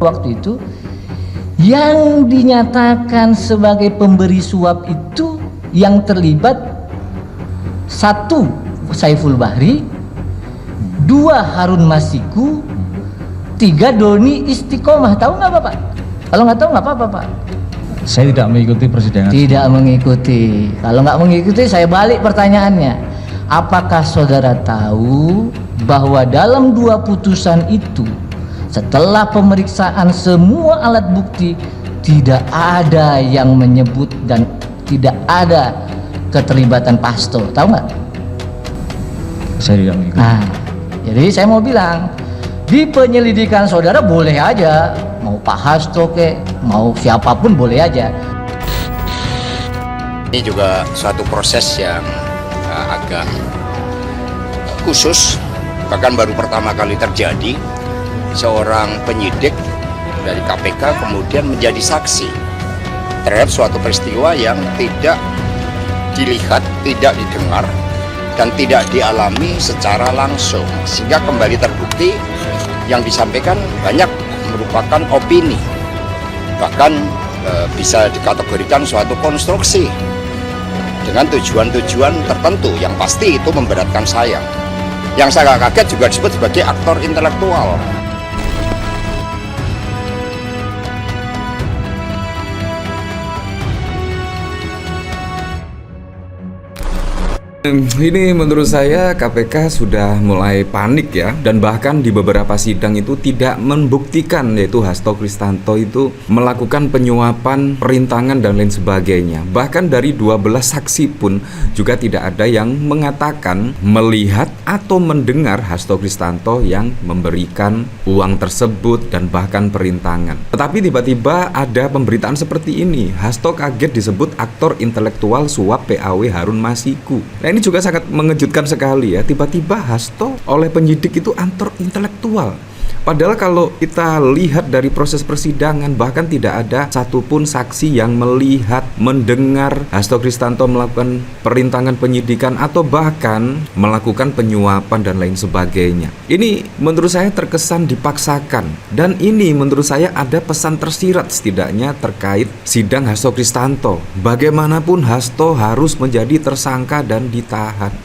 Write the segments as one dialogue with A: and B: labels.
A: Waktu itu yang dinyatakan sebagai pemberi suap itu yang terlibat 1 Saiful Bahri, 2 Harun Masiku, 3 Doni Istiqomah. Tahu nggak Bapak? Kalau nggak tahu nggak apa-apa Pak.
B: Saya tidak mengikuti persidangan.
A: Tidak mengikuti. Kalau nggak mengikuti, saya balik pertanyaannya. Apakah saudara tahu bahwa dalam 2 putusan itu, setelah pemeriksaan semua alat bukti, tidak ada yang menyebut dan tidak ada keterlibatan Pak Hasto? Tahu nggak?
B: Saya tidak mengikuti.
A: Nah, jadi saya mau bilang, di penyelidikan saudara boleh aja, mau Pak Hasto ke, mau siapapun boleh aja.
C: Ini juga suatu proses yang agak khusus, bahkan baru pertama kali terjadi seorang penyidik dari KPK kemudian menjadi saksi terhadap suatu peristiwa yang tidak dilihat, tidak didengar, dan tidak dialami secara langsung, sehingga kembali terbukti yang disampaikan banyak merupakan opini, bahkan bisa dikategorikan suatu konstruksi dengan tujuan-tujuan tertentu yang pasti itu memberatkan saya. Yang saya kaget juga disebut sebagai aktor intelektual.
D: Ini menurut saya KPK sudah mulai panik ya, dan bahkan di beberapa sidang itu tidak membuktikan, yaitu Hasto Kristanto itu melakukan penyuapan, perintangan dan lain sebagainya. Bahkan dari 12 saksi pun juga tidak ada yang mengatakan melihat atau mendengar Hasto Kristanto yang memberikan uang tersebut dan bahkan perintangan. Tetapi tiba-tiba ada pemberitaan seperti ini, Hasto kaget disebut aktor intelektual suap PAW Harun Masiku. Nah, ini juga sangat mengejutkan sekali ya, tiba-tiba Hasto oleh penyidik itu aktor intelektual. Padahal kalau kita lihat dari proses persidangan, bahkan tidak ada satupun saksi yang melihat, mendengar Hasto Kristanto melakukan perintangan penyidikan atau bahkan melakukan penyuapan dan lain sebagainya. Ini menurut saya terkesan dipaksakan, dan ini menurut saya ada pesan tersirat setidaknya terkait sidang Hasto Kristanto. Bagaimanapun Hasto harus menjadi tersangka dan ditahan.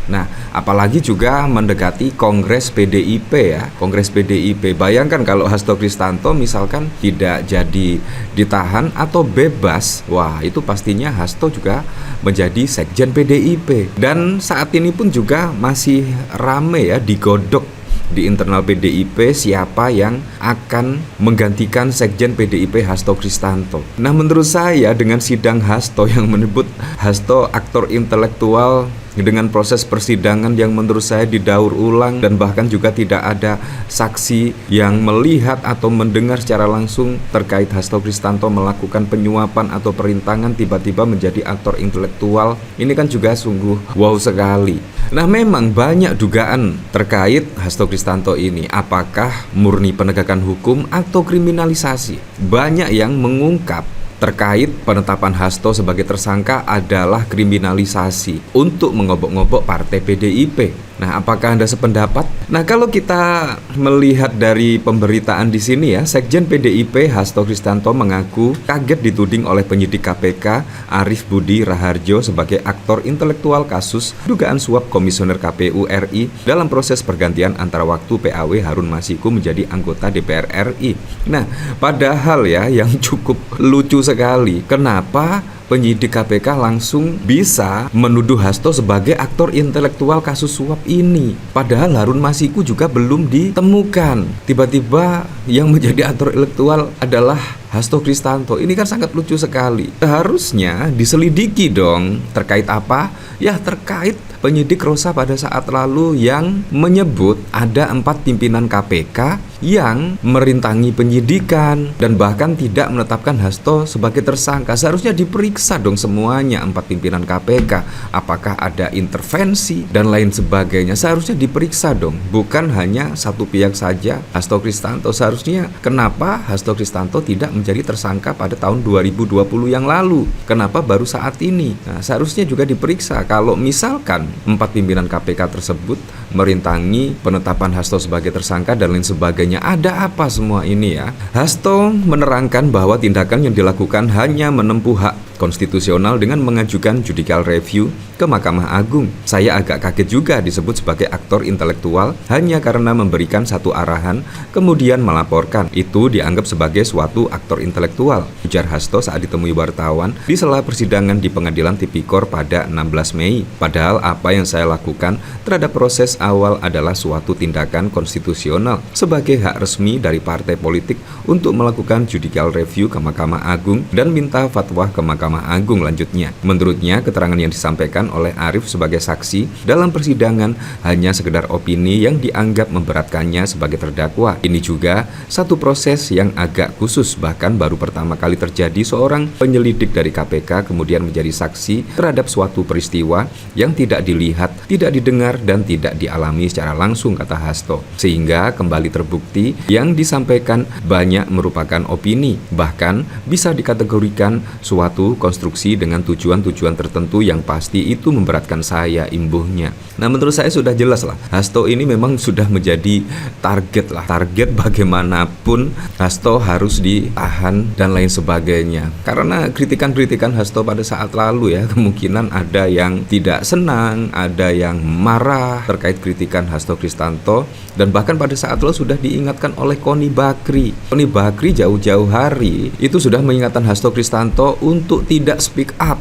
D: Nah, apalagi juga mendekati Kongres PDIP ya, Kongres PDIP. Bayangkan kalau Hasto Kristanto misalkan tidak jadi ditahan atau bebas, wah itu pastinya Hasto juga menjadi sekjen PDIP. Dan saat ini pun juga masih rame ya, digodok di internal PDIP siapa yang akan menggantikan sekjen PDIP Hasto Kristanto. Nah, menurut saya dengan sidang Hasto yang menyebut Hasto aktor intelektual, dengan proses persidangan yang menurut saya didaur ulang dan bahkan juga tidak ada saksi yang melihat atau mendengar secara langsung terkait Hasto Kristanto melakukan penyuapan atau perintangan, tiba-tiba menjadi aktor intelektual, ini kan juga sungguh wow sekali. Nah, memang banyak dugaan terkait Hasto Kristanto ini, apakah murni penegakan hukum atau kriminalisasi. Banyak yang mengungkap terkait penetapan Hasto sebagai tersangka adalah kriminalisasi untuk mengobok-ngobok partai PDIP. Nah, apakah Anda sependapat? Nah, kalau kita melihat dari pemberitaan di sini ya, Sekjen PDIP Hasto Kristanto mengaku kaget dituding oleh penyidik KPK Arief Budi Raharjo sebagai aktor intelektual kasus dugaan suap Komisioner KPU RI dalam proses pergantian antara waktu PAW Harun Masiku menjadi anggota DPR RI. Nah, padahal ya yang cukup lucu sekali, kenapa penyidik KPK langsung bisa menuduh Hasto sebagai aktor intelektual kasus suap ini, padahal Harun Masiku juga belum ditemukan. Tiba-tiba yang menjadi aktor intelektual adalah Hasto Kristanto. Ini kan sangat lucu sekali. Harusnya diselidiki dong. Terkait apa? Ya, terkait penyidik Rosa pada saat lalu yang menyebut ada 4 pimpinan KPK yang merintangi penyidikan dan bahkan tidak menetapkan Hasto sebagai tersangka. Seharusnya diperiksa dong semuanya 4 pimpinan KPK. Apakah ada intervensi dan lain sebagainya. Seharusnya diperiksa dong. Bukan hanya satu pihak saja Hasto Kristanto. Seharusnya kenapa Hasto Kristanto tidak menjadi tersangka pada tahun 2020 yang lalu? Kenapa baru saat ini? Nah, seharusnya juga diperiksa. Kalau misalkan 4 pimpinan KPK tersebut merintangi penetapan Hasto sebagai tersangka dan lain sebagainya. Ada apa semua ini ya? Hasto menerangkan bahwa tindakan yang dilakukan hanya menempuh hak konstitusional dengan mengajukan judicial review ke Mahkamah Agung. Saya agak kaget juga disebut sebagai aktor intelektual hanya karena memberikan satu arahan kemudian melaporkan. Itu dianggap sebagai suatu aktor intelektual, ujar Hasto saat ditemui wartawan di sela persidangan di Pengadilan Tipikor pada 16 Mei. Padahal apa yang saya lakukan terhadap proses awal adalah suatu tindakan konstitusional sebagai hak resmi dari partai politik untuk melakukan judicial review ke Mahkamah Agung dan minta fatwa ke Mahkamah Agung, lanjutnya. Menurutnya, keterangan yang disampaikan oleh Arief sebagai saksi dalam persidangan hanya sekedar opini yang dianggap memberatkannya sebagai terdakwa. Ini juga satu proses yang agak khusus, bahkan baru pertama kali terjadi seorang penyelidik dari KPK kemudian menjadi saksi terhadap suatu peristiwa yang tidak dilihat, tidak didengar, dan tidak dialami secara langsung, kata Hasto. Sehingga kembali terbukti yang disampaikan banyak merupakan opini, bahkan bisa dikategorikan suatu konstruksi dengan tujuan-tujuan tertentu yang pasti itu memberatkan saya, imbuhnya. Nah, menurut saya sudah jelas lah, Hasto ini memang sudah menjadi target lah, target bagaimanapun Hasto harus ditahan dan lain sebagainya. Karena kritikan-kritikan Hasto pada saat lalu ya, kemungkinan ada yang tidak senang, ada yang marah terkait kritikan Hasto Kristanto, dan bahkan pada saat lalu sudah diingatkan oleh Koni Bakri. Koni Bakri jauh-jauh hari itu sudah mengingatkan Hasto Kristanto untuk tidak speak up,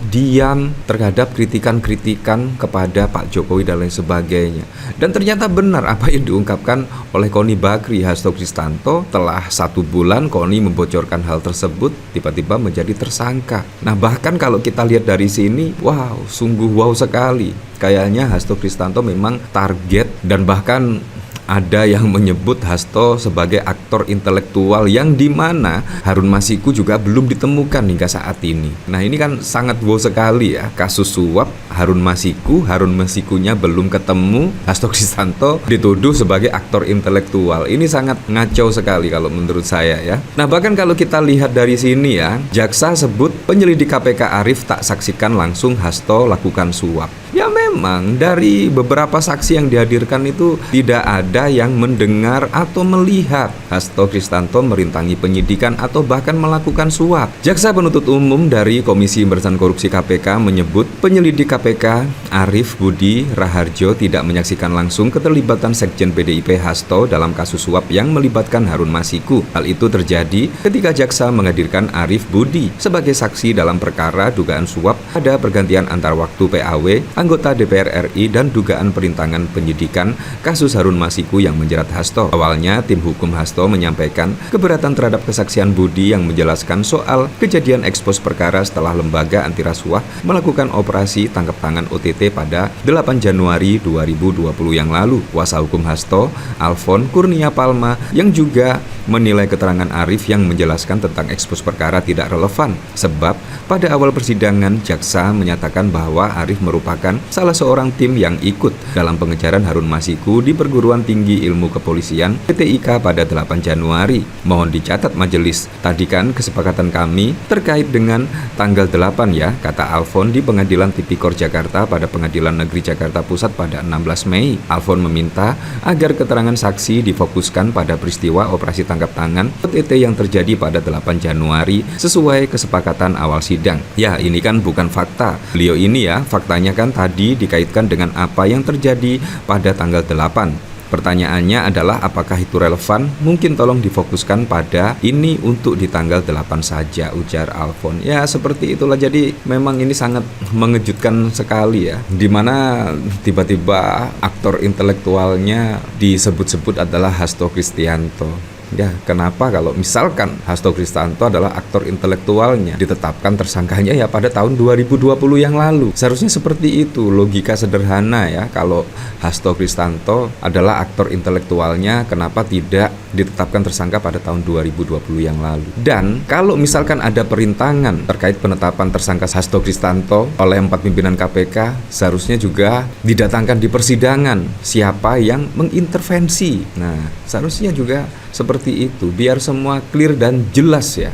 D: diam terhadap kritikan-kritikan kepada Pak Jokowi dan lain sebagainya. Dan ternyata benar apa yang diungkapkan oleh Koni Bakri. Hasto Kristanto telah 1 bulan Koni membocorkan hal tersebut, tiba-tiba menjadi tersangka. Nah, bahkan kalau kita lihat dari sini, wow, sungguh wow sekali. Kayaknya Hasto Kristanto memang target, dan bahkan ada yang menyebut Hasto sebagai aktor intelektual yang dimana Harun Masiku juga belum ditemukan hingga saat ini. Nah, ini kan sangat wow sekali ya. Kasus suap Harun Masikunya belum ketemu, Hasto Kristanto dituduh sebagai aktor intelektual. Ini sangat ngaco sekali kalau menurut saya ya. Nah, bahkan kalau kita lihat dari sini ya, jaksa sebut penyelidik KPK Arief tak saksikan langsung Hasto lakukan suap. Ya memang dari beberapa saksi yang dihadirkan itu tidak ada yang mendengar atau melihat Hasto Kristanto merintangi penyidikan atau bahkan melakukan suap. Jaksa penuntut umum dari Komisi Pemberantasan Korupsi KPK menyebut penyelidik KPK Arief Budi Raharjo tidak menyaksikan langsung keterlibatan Sekjen PDIP Hasto dalam kasus suap yang melibatkan Harun Masiku. Hal itu terjadi ketika jaksa menghadirkan Arief Budi sebagai saksi dalam perkara dugaan suap pada pergantian antar waktu PAW anggota DPR RI dan dugaan perintangan penyidikan kasus Harun Masiku yang menjerat Hasto. Awalnya, tim hukum Hasto menyampaikan keberatan terhadap kesaksian Budi yang menjelaskan soal kejadian ekspos perkara setelah lembaga anti rasuah melakukan operasi tangkap tangan OTT pada 8 Januari 2020 yang lalu. Kuasa hukum Hasto, Alfon Kurnia Palma, yang juga menilai keterangan Arief yang menjelaskan tentang ekspos perkara tidak relevan, sebab pada awal persidangan jaksa menyatakan bahwa Arief merupakan salah seorang tim yang ikut dalam pengejaran Harun Masiku di Perguruan Tinggi Ilmu Kepolisian PTIK pada 8 Januari. Mohon dicatat majelis, tadi kan kesepakatan kami terkait dengan tanggal 8 ya, kata Alfon di Pengadilan Tipikor Jakarta pada Pengadilan Negeri Jakarta Pusat pada 16 Mei. Alfon meminta agar keterangan saksi difokuskan pada peristiwa operasi tangkap tangan OTT yang terjadi pada 8 Januari sesuai kesepakatan awal sidang. Ya, ini kan bukan fakta. Beliau ini ya, faktanya kan tadi dikaitkan dengan apa yang terjadi pada tanggal 8. Pertanyaannya adalah apakah itu relevan? Mungkin tolong difokuskan pada ini untuk di tanggal 8 saja, ujar Alfon. Ya seperti itulah, jadi memang ini sangat mengejutkan sekali ya, dimana tiba-tiba aktor intelektualnya disebut-sebut adalah Hasto Kristianto. Ya, kenapa kalau misalkan Hasto Kristanto adalah aktor intelektualnya ditetapkan tersangkanya ya pada tahun 2020 yang lalu? Seharusnya seperti itu, logika sederhana ya. Kalau Hasto Kristanto adalah aktor intelektualnya, kenapa tidak ditetapkan tersangka pada tahun 2020 yang lalu? Dan kalau misalkan ada perintangan terkait penetapan tersangka Hasto Kristanto oleh 4 pimpinan KPK, seharusnya juga didatangkan di persidangan siapa yang mengintervensi. Nah, seharusnya juga seperti itu, biar semua clear dan jelas ya.